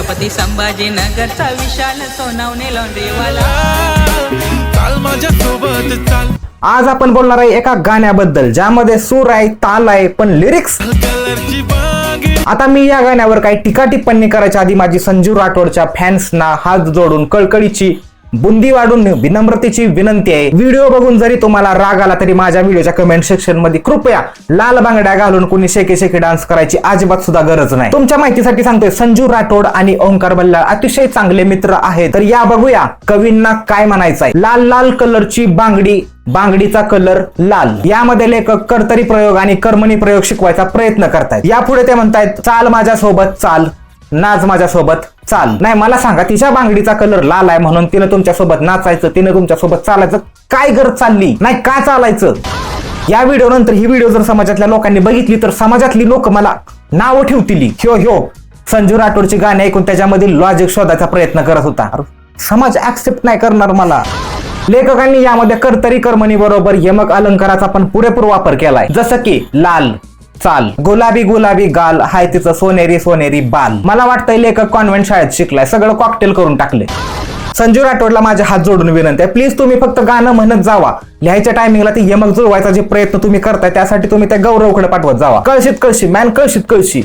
छत्रपती संभाजीनगरचा विशाल सोनावणे लॉन्ड्रीवाला। चाल माझ्या सोबत चाल। आज आपण बोलणार आहे एका गाण्याबद्दल ज्यामध्ये सूर आहे, ताल आहे, पण लिरिक्स। आता मी या गाण्यावर काही टीका टिप्पणी करायच्या आधी माझी संजू राठोडच्या फॅन्सना हात जोडून कळकळीची बुंदी वाढून विनम्रतेची विनंती आहे। व्हिडिओ बघून जरी तुम्हाला राग आला तरी माझ्या व्हिडिओच्या कमेंट सेक्शन मध्ये कृपया लाल बांगड्या घालून कोणी शेके शेके डान्स करायची अजिबात सुद्धा गरज नाही। तुमच्या माहितीसाठी सांगतोय, संजू राठोड आणि ओंकार बल्लाळ अतिशय चांगले मित्र आहेत। तर या बघूया कवींना काय म्हणायचंय। लाल लाल कलरची बांगडी, बांगडीचा कलर लाल। यामध्ये लेखक कर्तरी प्रयोग आणि कर्मणी प्रयोग शिकवायचा प्रयत्न करतायत। यापुढे ते म्हणतायत, चाल माझ्यासोबत चाल, नाच माझ्यासोबत चाल। नाही, मला सांगा, तिच्या बांगडीचा कलर लाल आहे म्हणून तिने तुमच्यासोबत नाचायचं, तिने तुमच्यासोबत चालायचं काय गरज चालली नाही, का चालायचं? या व्हिडिओ नंतर ही व्हिडिओ जर समाजातल्या लोकांनी बघितली तर समाजातली लोक मला नावं ठेवतील, ह्यो संजू राठोडची गाणी ऐकून त्याच्यामधील लॉजिक शोधायचा प्रयत्न करत होता। समाज ऍक्सेप्ट नाही करणार मला। लेखकांनी यामध्ये कर्तरी कर्मणी बरोबर यमक अलंकाराचा पण पुरेपूर वापर केलाय, जसं की लाल चाल, गुलाबी गुलाबी गाल, हाय तिचं सोनेरी सोनेरी बाल। मला वाटतंय लेखक कॉन्व्हेंट शाळेत शिकलाय, सगळं कॉकटेल करून टाकले। संजू राठोडला माझे हात जोडून विनंती आहे, प्लीज तुम्ही फक्त गाणं म्हणत जावा। लिहायच्या टायमिंगला ती यमक जुळवायचा जे प्रयत्न तुम्ही करताय त्यासाठी तुम्ही त्या गौरवकडे पाठवत जावा। कळशीत कळशी मॅन, कळशीत कळशी।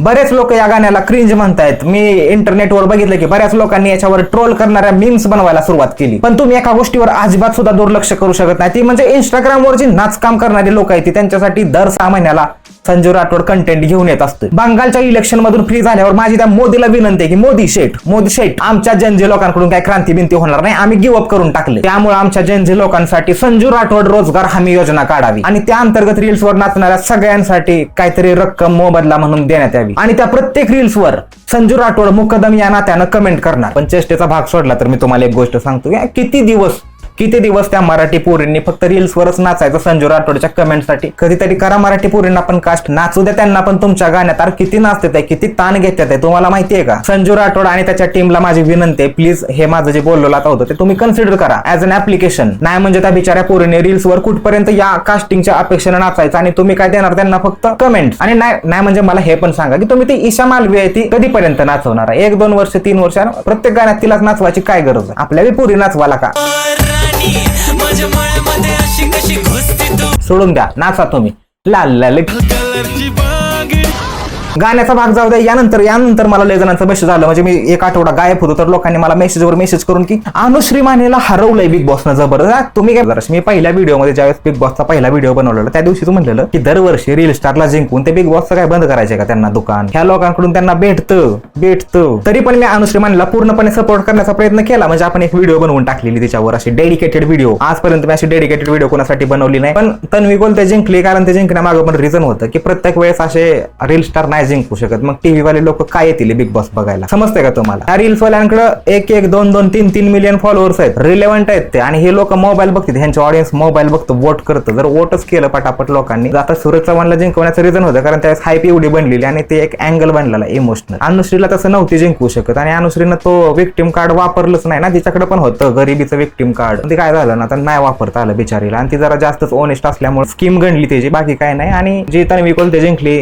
बरेच लोक या गाण्याला क्रिंज म्हणतायत। मी इंटरनेटवर बघितलं की बऱ्याच लोकांनी याच्यावर ट्रोल करणाऱ्या मीम्स बनवायला सुरुवात केली, पण तुम्ही एका गोष्टीवर अजिबात सुद्धा दुर्लक्ष करू शकत नाही, ती म्हणजे इंस्टाग्रामवर जी नाचकाम करणारी लोक आहेत त्यांच्यासाठी दर 6 महिन्याला संजू राठोड कंटेंट घेऊन येत असतो। बंगालच्या इलेक्शन मधून फ्री झाल्यावर माझी त्या मोदीला विनंती आहे की मोदी शेठ आमच्या जनजे लोकांकडून काही क्रांती बिंती होणार नाही, आम्ही गिव्ह अप करून टाकले। त्यामुळे आमच्या जनजे लोकांसाठी संजू राठोड रोजगार हमी योजना काढावी आणि त्या अंतर्गत रील्सवर नाचणाऱ्या सगळ्यांसाठी काहीतरी रक्कम मोबदला म्हणून देण्यात यावी आणि त्या प्रत्येक रील्सवर संजू राठोड मुकदम या नात्यानं कमेंट करणार। पण चेष्टेचा भाग सोडला तर मी तुम्हाला एक गोष्ट सांगतो, किती दिवस त्या मराठी पोरींनी फक्त रील्सवरच नाचायचं संजू राठोडच्या कमेंटसाठी। कधीतरी करा मराठी पोरींना पण कास्ट, नाचू द्या त्यांना पण तुमच्या गाण्यात। अरे किती नाचतात आहे, किती ताण घेतात आहे, तुम्हाला माहितीये का? संजू राठोड आणि त्याच्या टीमला माझी विनंती आहे, प्लीज हे माझं जे बोललो आता होतं ते तुम्ही कन्सिडर करा ऍज अन ऍप्लिकेशन। नाही म्हणजे त्या बिचाऱ्या पोरीने रील्सवर कुठपर्यंत या कास्टिंगच्या अपेक्षेने नाचायचं आणि तुम्ही काय देणार त्यांना? फक्त कमेंट। आणि नाही म्हणजे मला हे पण सांगा की तुम्ही ती ईशा मालवी आहे ती कधीपर्यंत नाचवणार आहे? 1-2 वर्ष 3 वर्ष प्रत्येक गाण्यात तिलाच नाचवायची काय गरज आहे? आपल्या बी पोरी नाचवाला का? सोडून द्या, नाचा तुम्ही लाल लाल। गाण्याचा भाग जाऊ द्या। यानंतर मला लय जणांचं मेसेज आलं, म्हणजे मी एक आठवडा गायब होतो तर लोकांनी मला मेसेजवर मेसेज करून की अनुश्री मानेला हरवलंय बिग बॉसनं जबरदस्त। तुम्ही काय जरा, मी पहिल्या व्हिडिओमध्ये ज्यावेळेस बिग बॉसचा पहिला व्हिडिओ बनवलेला त्या दिवशी तू म्हणलेलं की दरवर्षी रील स्टारला जिंकून ते बिग बॉसचं काय बंद करायचे का? त्यांना दुकान ह्या लोकांकडून त्यांना भेटतं। तरी पण मी अनुश्री मानेला पूर्णपणे सपोर्ट करण्याचा प्रयत्न केला, म्हणजे आपण एक व्हिडिओ बनवून टाकलेली त्याच्यावर, अशी डेडिकेटेड व्हिडिओ। आजपर्यंत मी अशी डेडिकेटेड व्हिडिओ कोणासाठी बनवली नाही, पण तन्वी कोलते जिंकली कारण ते जिंकण्यामागं पण रिझन होतं की प्रत्येक वेळेस असे रील स्टार नाही जिंकू शकत, मग टीव्ही वाले लोक काय येतील बिग बॉस बघायला? समजते का तुम्हाला? या रील्स वाल्यांकडे 1-1, 2-2, 3-3 मिलियन फॉलोअर्स आहेत, रिलेव्हंट आहेत ते, आणि हे लोक मोबाईल बघतात, ह्यांचे ऑडियन्स मोबाईल बघतो, वोट करतं। जर वोटच केलं पटापट लोकांनी, आता सूरज चव्हाणला जिंकवण्याचं रिझन होतं कारण त्यावेळेस हाईप एवढी बनलेली आणि ते एक अँगल बनलेला इमोशनल। अनुश्रीला तसं नव्हती जिंकू शकत आणि अनुश्रीनं तो विक्टिम कार्ड वापरलंच नाही ना, तिच्याकडे पण होतं गरिबीचं विक्टिम कार्ड, ते काय झालं ना तर नाही वापरता आलं बिचारीला, आणि ती जरा जास्तच ऑनेस्ट असल्यामुळे स्कीम गणली त्याची, बाकी काय नाही। आणि जी तन्वी कोलते जिंकली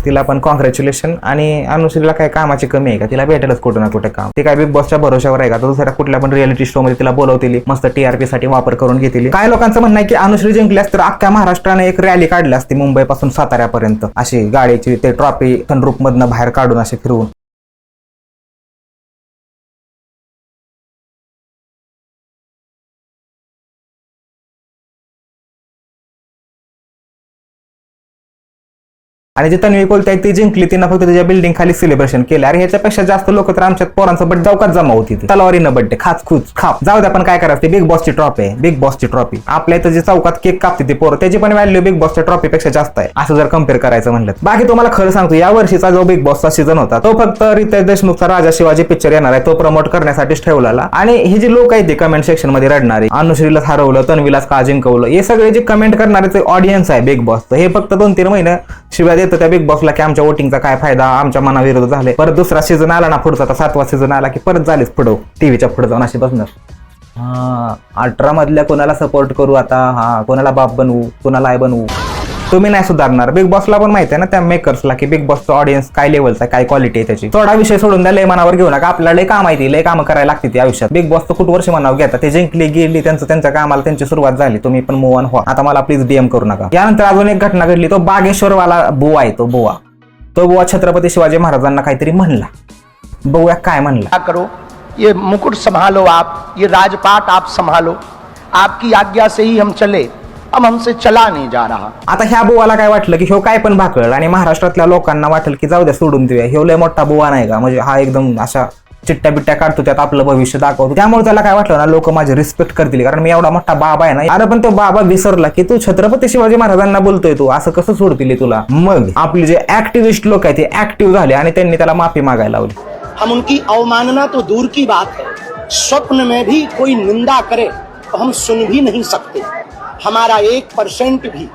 तिला पण कॉंग्रॅच्युलेशन। आणि अनुश्रीला काय कामाची कमी आहे का? तिला भेटेलच कुठं ना कुठे काम, ते काय बिग बॉसच्या भरोशावर आहे का? तर दुसऱ्या कुठल्या पण रिअलिटी शो मध्ये तिला बोलवतील, मस्त TRP साठी वापर करून घेतील। काय लोकांचं म्हणणं आहे की अनुश्री जिंकल्यास तर अख्ख्या महाराष्ट्राने एक रॅली काढली असती मुंबई पासून साताऱ्यापर्यंत, अशी गाडीची ते ट्रॉफी सनरूफ मधनं बाहेर काढून असे फिरवून। आणि जे तन्वी कोलते ती जिंकली, तिनं फक्त त्याच्या बिल्डिंग खाली सेलिब्रेशन केलं। अरे ह्याच्यापेक्षा जास्त लोक तर आमच्या पोरांचं बट चौकात जमा होती, तलवारीनं बड्डे खाप जाऊ द्या। पण काय करायचं, बिग बॉसची ट्रॉफी आहे, बिग बॉसची ट्रॉफी। आपल्या इथं जे चौकात केक कापते ती पोरं, त्याची पण व्हॅल्यू बिग बॉसच्या ट्रॉफीपेक्षा जास्त आहे, असं जर कम्पेअर करायचं म्हणलं। बाकी तुम्हाला खरं सांगतो, या वर्षीचा जो बिग बॉसचा सीझन होता तो फक्त रितेश देशमुखचा राजा शिवाजी पिक्चर येणार आहे तो प्रमोट करण्यासाठीच ठेवलेला। आणि हे जे लोक आहेत ते कमेंट सेक्शन मध्ये रडणारे, अनुश्रीलाच हरवलं, तन्वीलाच का जिंकवलं, हे सगळे जे कमेंट करणारे ते ऑडियन्स आहे बिग बॉसचं, हे फक्त 2-3 महिने शिवाय देतं त्या बिग बॉसला की आमच्या वोटिंगचा काय फायदा, आमच्या मनाविरोध झाले। परत दुसरा सीझन आला ना, पुढचा 7वा सीझन आला की परत झालीच पुढं टीव्हीच्या पुढे जाऊन अशी बसणार। 18 मधल्या कोणाला सपोर्ट करू आता, कोणाला बाप बनवू, कोणाला आई बनवू? तुम्ही नाही सुधारणार. बिग बॉसला पण माहिती आहे ना त्या मेकर्सला की बिग बॉसचा ऑडियन्स काय लेवलचा, काय क्वालिटी आहे त्याची. थोडा विषय सोडून द्या, लय मनावर घेऊ नका. आपल्याला लय काम माहिती, लय कामं करायला लागते ती आयुष्यात. बिग बॉसचं खूप वर्ष मनावर घेता, ते जिंकली गेली, त्यांच्या कामाला त्यांची सुरुवात झाली. तुम्ही पण मूव ऑन व्हा. आता मला प्लीज डीएम करू नका. यानंतर अजून एक घटना घडली. तो बागेश्वरवाला बुवा आहे, तो बुवा छत्रपती शिवाजी महाराजांना काहीतरी म्हणला. बघूया काय म्हणला. करो, ये मुकुट संभालो आप, ये राजपाट आप संभालो, आपकी आज्ञा से ही हम चले, अब हमसे चला नहीं जा रहा. आता ह्या बुवाला काय वाटलं की ह्यो काय पण भाकळ, आणि महाराष्ट्रातल्या लोकांना वाटेल की जाऊ द्या सोडून देऊया, ह्यो लय मोठा बुवा नाही का, म्हणजे हा एकदम अशा चिट्ट्या बिट्ट्या काढतो, त्यात आपलं भविष्य दाखवतो. त्यामुळे त्याला काय वाटलं ना, लोक माझी रिस्पेक्ट करतील कारण मी एवढा मोठा बाबा आहे ना. अरे पण तो बाबा विसरला की तू छत्रपती शिवाजी महाराजांना बोलतोय, तू असं कसं सोडतील तुला. मग आपले जे ऍक्टिव्हिस्ट लोक आहेत ते ऍक्टिव्ह झाले आणि त्यांनी त्याला माफी मागायला लावली. हम उनकी अवमानना तो दूर की बात है, स्वप्न में भी कोई निंदा करे तो हम सुन भी नहीं सकते. हमारा 1% भी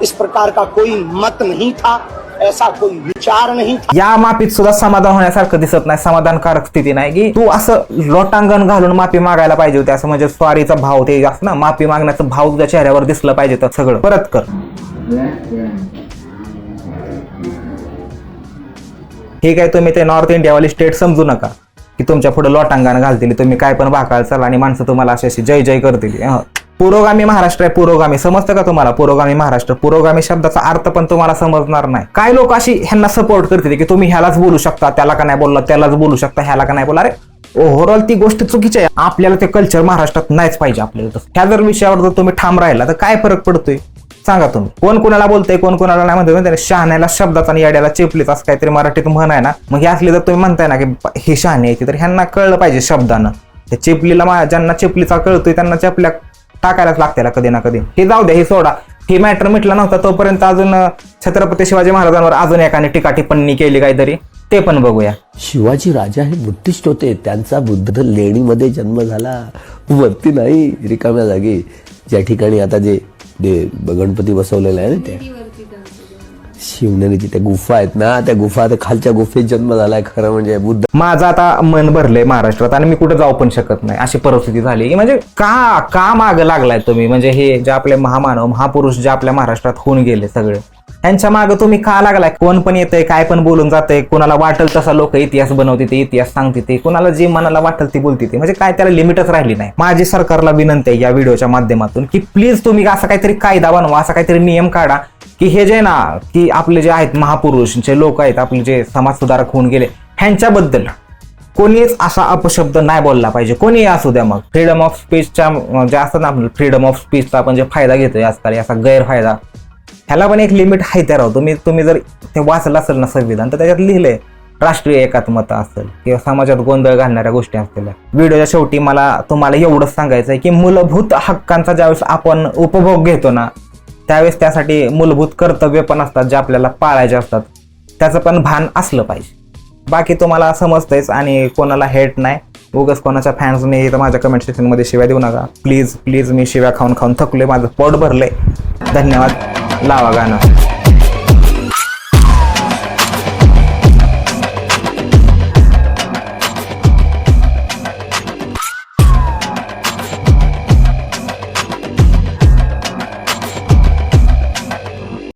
इस प्रकार का कोई मत नहीं था, ऐसा कोई विचार नहीं था. या माफीत सुद्धा समाधान होण्यासारखं दिसत नाही, समाधानकारक स्थिती नाही की तू असं लोटांगण घालून माफी मागायला पाहिजे होती. असं म्हणजे स्वारीचा भाव ते असं ना, माफी मागण्याचा भाव तुझ्या चेहऱ्यावर दिसलं पाहिजे. तर सगळं परत कर. ठीक आहे, तुम्ही ते नॉर्थ इंडियावाली स्टेट समजू नका की तुमच्या पुढे लोटांगण घालतील, तुम्ही काय पण भाकाल चाल आणि माणसं तुम्हाला अशी जय जय करतील. पुरोगामी महाराष्ट्र आहे, पुरोगामी समजतं का तुम्हाला. पुरोगामी महाराष्ट्र, पुरोगामी शब्दाचा अर्थ पण तुम्हाला समजणार नाही. काय लोक अशी ह्यांना सपोर्ट करतील की तुम्ही ह्यालाच बोलू शकता, त्याला का नाही बोलला, त्यालाच बोलू शकता, ह्याला का नाही बोलला. अरे ओव्हरऑल ती गोष्ट चुकीची आहे. आपल्याला ते कल्चर महाराष्ट्रात नाहीच पाहिजे. आपल्याला ह्या जर विषयावर जर तुम्ही ठाम राहिला तर काय फरक पडतोय सांगा तुम्ही. कोण कोणाला बोलतंय, कोण कोणाला नाही म्हणतोय. त्याने शहाण्याला शब्दाचा आणि याड्याला चिपलीत असं काहीतरी मराठीत म्हण आहे ना. मग हे असले जर तुम्ही म्हणताय ना की हे शहाणे आहे, तर ह्यांना कळलं पाहिजे शब्दानं. त्या चिपलीला ज्यांना चिपलीचा कळतोय त्यांना चपल्या टाकायलाच लागते कधी ना कधी. हे जाऊ द्या, हे सोडा. हे मॅटर मिटला नव्हता तोपर्यंत अजून छत्रपती शिवाजी महाराजांवर अजून एकाने टीका टिप्पणी केली काहीतरी, ते पण बघूया. शिवाजी राजा हे बुद्धिस्ट होते. त्यांचा बुद्ध लेणीमध्ये जन्म झाला, वरती नाही रिकाम्या जागी. ज्या ठिकाणी आता जे गणपती बसवलेला आहे ना, त्या शिवनेरीची त्या गुफा आहेत ना, त्या गुफा, त्या खालच्या गुफेत जन्म झालाय खरं म्हणजे बुद्ध. माझं आता मन भरलंय महाराष्ट्रात आणि मी कुठे जाऊ पण शकत नाही, अशी परिस्थिती झाली. म्हणजे का मागं लागलाय तुम्ही. म्हणजे हे जे आपले महामानव महापुरुष जे आपल्या महाराष्ट्रात होऊन गेले सगळे, त्यांच्या मागं तुम्ही का लागलाय. कोण पण येतंय, काय पण बोलून जातंय. कोणाला वाटेल तसा लोक इतिहास बनवते, ते इतिहास सांगते, ते कोणाला जे मनाला वाटेल ती बोलते. म्हणजे काय त्याला लिमिटच राहिली नाही. माझी सरकारला विनंती आहे या व्हिडिओच्या माध्यमातून की प्लीज तुम्ही असा काहीतरी कायदा बनवा, असा काहीतरी नियम काढा की हे जे ना की आपले जे आहेत महापुरुष जे लोक आहेत, आपले जे समाजसुधारक होऊन गेले, ह्यांच्याबद्दल कोणीच असा अपशब्द नाही बोलला पाहिजे. कोणीही असू द्या. मग फ्रीडम ऑफ स्पीचच्या जे असतं ना, आपलं फ्रीडम ऑफ स्पीचचा आपण जे फायदा घेतोय आजकाल, याचा गैरफायदा, ह्याला पण एक लिमिट आहे. त्या राव तुम्ही जर ते वाचलं असेल ना संविधान, तर त्याच्यात लिहिलंय राष्ट्रीय एकात्मता असेल किंवा समाजात गोंधळ घालणाऱ्या गोष्टी असतील. व्हिडिओच्या शेवटी मला तुम्हाला एवढंच सांगायचं आहे की मूलभूत हक्कांचा ज्यावेळेस आपण उपभोग घेतो ना, त्यावेळेस त्यासाठी मूलभूत कर्तव्य पण असतात जे आपल्याला पाळायचे असतात. त्याचं पण भान असलं पाहिजे. बाकी तुम्हाला समजतंयच आणि कोणाला हेट नाही. उगाच कोणाच्या फॅन्सने तर माझ्या कमेंट सेक्शनमध्ये शिव्या देऊ नका प्लीज. मी शिव्या खाऊन थकलोय, माझं पोट भरलंय. धन्यवाद. लावा गाणं.